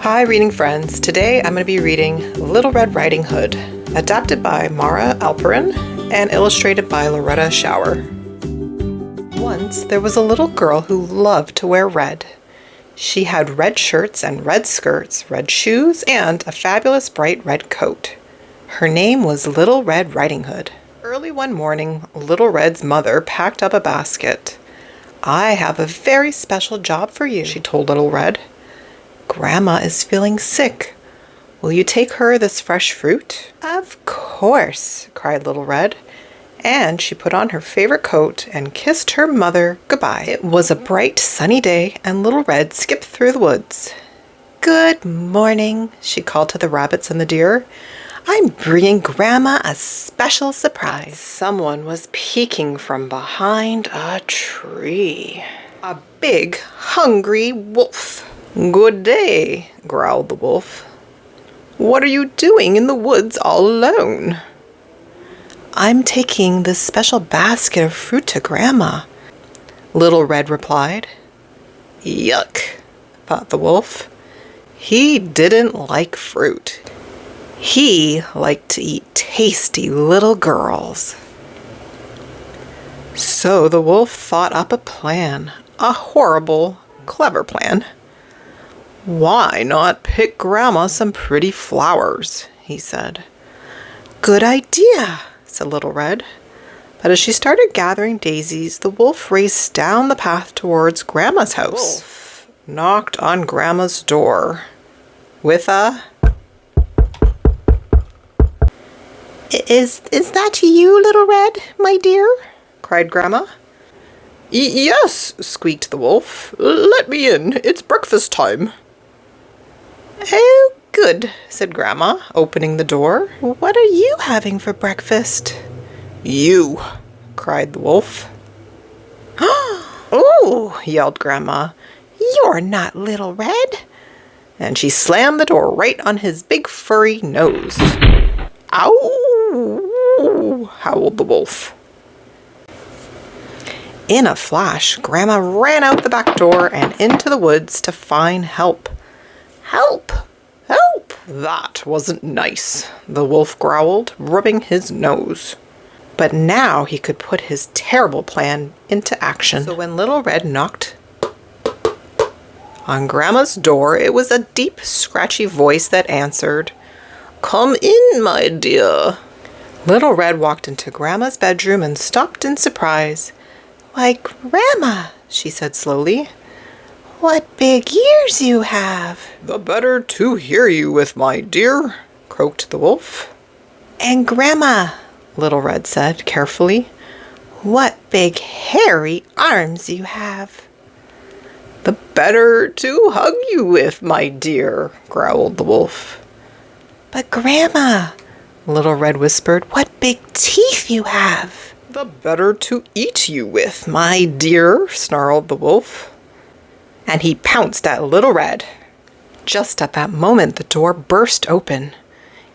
Hi reading friends, today I'm going to be reading Little Red Riding Hood, adapted by Mara Alperin and illustrated by Loretta Schauer. Once there was a little girl who loved to wear red. She had red shirts and red skirts, red shoes, and a fabulous bright red coat. Her name was Little Red Riding Hood. Early one morning, Little Red's mother packed up a basket. "I have a very special job for you," she told Little Red. "Grandma is feeling sick. Will you take her this fresh fruit?" "Of course," cried Little Red, and she put on her favorite coat and kissed her mother goodbye. It was a bright sunny day, and Little Red skipped through the woods. "Good morning," she called to the rabbits and the deer. "I'm bringing Grandma a special surprise." Someone was peeking from behind a tree. A big, hungry wolf. "Good day," growled the wolf. "What are you doing in the woods all alone?" "I'm taking this special basket of fruit to Grandma," Little Red replied. "Yuck," thought the wolf. He didn't like fruit. He liked to eat tasty little girls. So the wolf thought up a plan, a horrible, clever plan. "Why not pick Grandma some pretty flowers?" he said. "Good idea," said Little Red. But as she started gathering daisies, the wolf raced down the path towards Grandma's house. The wolf knocked on Grandma's door with a... Is that you, Little Red, my dear?" cried Grandma. Yes," squeaked the wolf. "Let me in. It's breakfast time." "Oh, good," said Grandma, opening the door. "What are you having for breakfast?" "You," cried the wolf. "Oh," yelled Grandma, "you're not Little Red." And she slammed the door right on his big furry nose. "Ow!" howled the wolf. In a flash, Grandma ran out the back door and into the woods to find help. "Help! Help!" "That wasn't nice," the wolf growled, rubbing his nose. But now he could put his terrible plan into action. So when Little Red knocked on Grandma's door, it was a deep, scratchy voice that answered, "Come in, my dear." Little Red walked into Grandma's bedroom and stopped in surprise. "Why, Grandma," she said slowly, "what big ears you have." "The better to hear you with, my dear," croaked the wolf. "And Grandma," Little Red said carefully, "what big hairy arms you have." "The better to hug you with, my dear," growled the wolf. "But Grandma," Little Red whispered, "what big teeth you have." "The better to eat you with, my dear," snarled the wolf. And he pounced at Little Red. Just at that moment, the door burst open.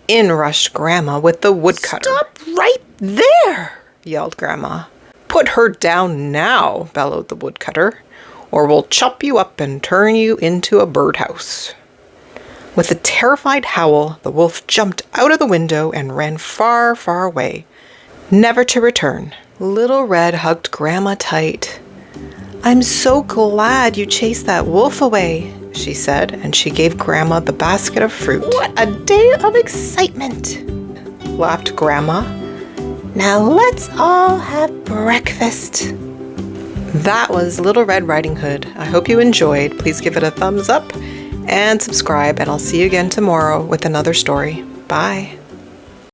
In rushed Grandma with the woodcutter. "Stop right there!" yelled Grandma. "Put her down now," bellowed the woodcutter, "or we'll chop you up and turn you into a birdhouse." With a terrified howl, the wolf jumped out of the window and ran far, far away, never to return. Little Red hugged Grandma tight. "I'm so glad you chased that wolf away," she said, and she gave Grandma the basket of fruit. "What a day of excitement!" laughed Grandma. "Now let's all have breakfast." That was Little Red Riding Hood. I hope you enjoyed. Please give it a thumbs up and subscribe, and I'll see you again tomorrow with another story. Bye.